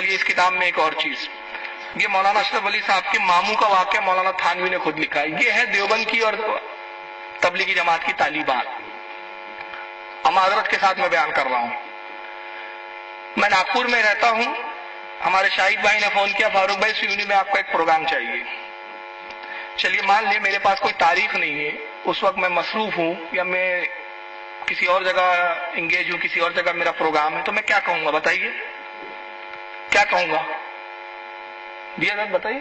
چلیے اس کتاب میں ایک اور چیز، یہ مولانا اشرف ولی صاحب کے ماموں کا واقعہ مولانا تھانوی نے خود لکھا ہے. یہ ہے دیوبند کی اور تبلیغی جماعت کی تعلیمات. معذرت کے ساتھ میں بیان کر رہا ہوں. میں ناگپور میں رہتا ہوں. ہمارے شاہد بھائی نے فون کیا، فاروق بھائی سیونی میں آپ کا ایک پروگرام چاہیے. چلیے مان لیں میرے پاس کوئی تاریخ نہیں ہے، اس وقت میں مصروف ہوں یا میں کسی اور جگہ انگیج ہوں، کسی اور جگہ میرا پروگرام ہے، تو میں کیا کہوں گا بتائیے؟ کیا کہوں گا؟ جی حضرت بتائیے.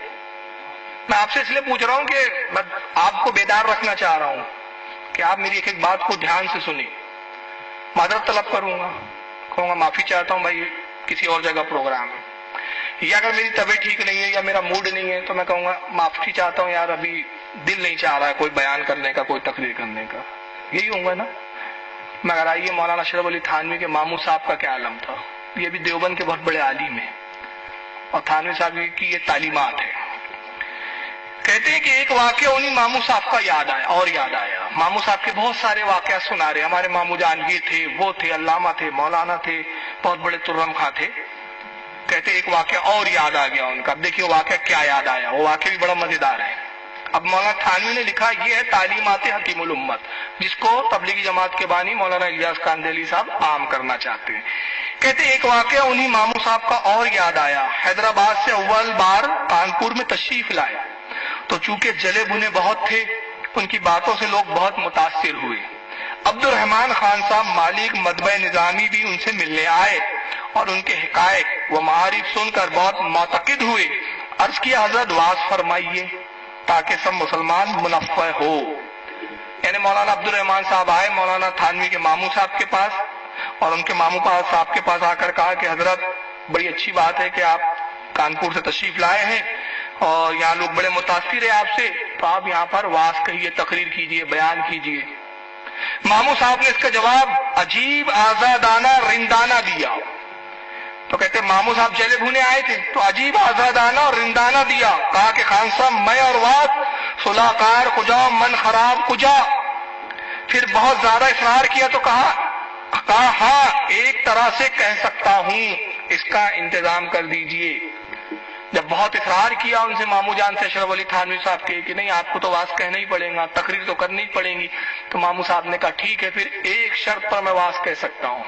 میں آپ سے اس لیے پوچھ رہا ہوں کہ میں آپ کو بیدار رکھنا چاہ رہا ہوں کہ آپ میری ایک ایک بات کو دھیان سے سنیں. معذرت طلب کروں گا، کہوں گا معافی چاہتا ہوں بھائی کسی اور جگہ پروگرام ہے، یا اگر میری طبیعت ٹھیک نہیں ہے یا میرا موڈ نہیں ہے تو میں کہوں گا معافی چاہتا ہوں یار ابھی دل نہیں چاہ رہا ہے کوئی بیان کرنے کا، کوئی تقریر کرنے کا. یہی ہوں گا نا. مگر آئیے مولانا اشرف علی تھانوی کے ماموں صاحب کا کیا عالم تھا. یہ بھی دیوبند کے بہت بڑے عالم ہیں اور تھانوی صاحب کی یہ تعلیمات ہے. کہتے ہیں کہ ایک واقعہ انہیں ماموں صاحب کا یاد آیا اور یاد آیا. ماموں صاحب کے بہت سارے واقعات سنا رہے، ہمارے ماموں جان یہ تھے، وہ تھے، علامہ تھے، مولانا تھے، بہت بڑے ترم خواں تھے. کہتے ایک واقعہ اور یاد آ گیا ان کا. اب دیکھیے واقعہ کیا یاد آیا، وہ واقعہ بھی بڑا مزیدار ہے. اب مولانا تھانوی نے لکھا، یہ ہے تعلیمات حکیم الامت، جس کو تبلیغی جماعت کے بانی مولانا الیاس کاندیلی صاحب عام کرنا چاہتے ہیں. کہتے ایک واقعہ انہی ماموں صاحب کا اور یاد آیا. حیدرآباد سے اول بار کانپور میں تشریف لائے تو چونکہ جلے بھنے بہت تھے، ان کی باتوں سے لوگ بہت متاثر ہوئے. عبد الرحمان خان صاحب مالک مطبع نظامی بھی ان سے ملنے آئے اور ان کے حقائق و معارف سن کر بہت معتقد ہوئے. عرض کیا حضرت واعظ فرمائیے تاکہ سب مسلمان منفع ہو. یعنی مولانا عبد الرحمان صاحب آئے مولانا تھانوی کے ماموں صاحب کے پاس، اور ان کے ماموں صاحب کے پاس آ کر کہا کہ حضرت بڑی اچھی بات ہے کہ آپ کانپور سے تشریف لائے ہیں اور یہاں لوگ بڑے متاثر ہیں آپ سے، تو آپ یہاں پر واعظ کہیے، تقریر کیجیے، بیان کیجیے. ماموں صاحب نے اس کا جواب عجیب آزادانہ رندانہ دیا. تو کہتے ماموں صاحب جلے بھونے آئے تھے تو عجیب آزادانہ اور رندانہ دیا. کہا کہ خان صاحب میں اور واعظ صلح کار کجا من خراب کجا. پھر بہت زیادہ اصرار کیا تو کہا ہاں ایک طرح سے کہہ سکتا ہوں، اس کا انتظام کر دیجئے. جب بہت اصرار کیا ان سے ماموں جان سے اشرف علی تھانوی صاحب کے کہ نہیں آپ کو تو واعظ کہنا ہی پڑے گا، تقریر تو کرنی ہی پڑے گی، تو ماموں صاحب نے کہا ٹھیک ہے پھر ایک شرط پر میں واعظ کہہ سکتا ہوں،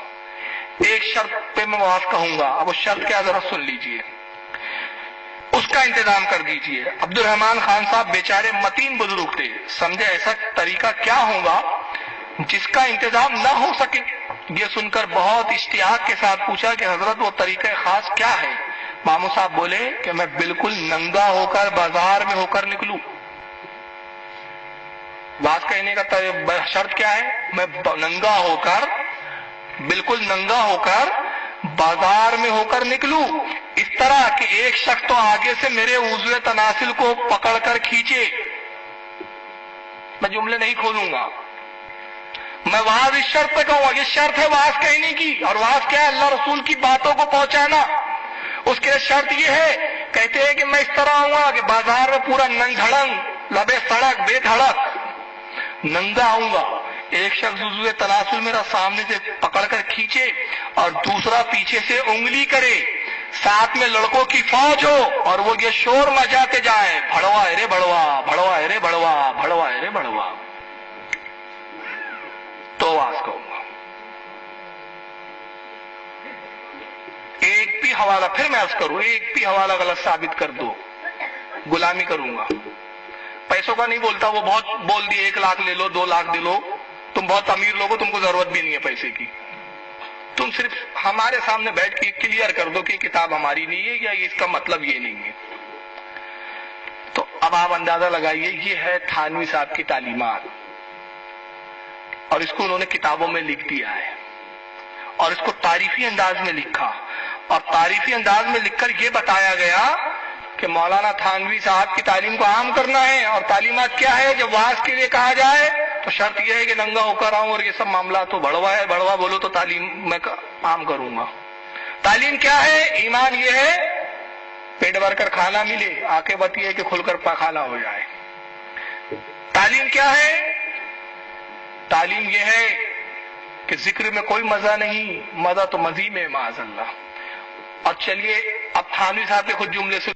ایک شرط پہ میں واعظ کہوں گا. اب اس شرط کیا ذرا سن لیجئے، اس کا انتظام کر دیجئے. عبد الرحمان خان صاحب بیچارے متین بزرگ تھے، سمجھے ایسا طریقہ کیا ہوگا جس کا انتظام نہ ہو سکے. یہ سن کر بہت اشتیاق کے ساتھ پوچھا کہ حضرت وہ طریقہ خاص کیا ہے. ماموں صاحب بولے کہ میں بالکل ننگا ہو کر بازار میں ہو کر نکلوں. واعظ کہنے کا شرط کیا ہے؟ میں ننگا ہو کر، بالکل ننگا ہو کر بازار میں ہو کر نکلوں، اس طرح کہ ایک شخص تو آگے سے میرے عضو تناسل کو پکڑ کر کھینچے. میں جملے نہیں کھولوں گا، میں واعظ اس شرط پہ کہوں گا. یہ شرط ہے واعظ کہنے کی، اور واعظ کیا ہے؟ اللہ رسول کی باتوں کو پہنچانا. اس کے شرط یہ ہے، کہتے ہیں کہ میں اس طرح آؤں گا کہ بازار میں پورا ننگ دھڑنگ لبے سڑک بے دھڑک ننگا آؤں گا، ایک شخص عضو تناسل میرا سامنے سے پکڑ کر کھینچے اور دوسرا پیچھے سے انگلی کرے، ساتھ میں لڑکوں کی فوج ہو اور وہ یہ شور مچاتے جائیں بھڑوا رے بھڑوا بھڑوا رے بھڑوا بھڑوا رے بھڑوا، تو واعظ کہوں گا. ایک بھی حوالہ، پھر میں عرض کروں، ایک بھی حوالہ غلط ثابت کر دو غلامی کروں گا. پیسوں کا نہیں بولتا، وہ بہت بول دیے 1 لاکھ لے لو 2 لاکھ دے لو، تم بہت امیر لوگ ہو، تم کو ضرورت بھی نہیں ہے پیسے کی. تم صرف ہمارے سامنے بیٹھ کے کلیئر کر دو کہ کتاب ہماری نہیں ہے یا اس کا مطلب یہ نہیں ہے. تو اب آپ اندازہ لگائیے، یہ ہے تھانوی صاحب کی تعلیمات، اور اس کو انہوں نے کتابوں میں لکھ دیا ہے اور اس کو تعریفی انداز میں لکھا، اور تعریفی انداز میں لکھ کر یہ بتایا گیا کہ مولانا تھانوی صاحب کی تعلیم کو عام کرنا ہے. اور تعلیمات کیا ہے؟ جب واعظ کے لیے کہا جائے تو شرط یہ ہے کہ ننگا ہو کر آؤں، اور یہ سب معاملات تو بڑوا ہے، بڑوا بولو تو تعلیم میں عام کروں گا. تعلیم کیا ہے؟ ایمان یہ ہے پیٹ بھر کر کھانا ملے، عاقبت یہ ہے کہ کھل کر پاخانہ ہو جائے. تعلیم کیا ہے؟ تعلیم یہ ہے کہ ذکر میں کوئی مزہ نہیں، مزہ تو مزی میں معاذ اللہ. اور چلیے اب تھانوی صاحب کے خود جملے سے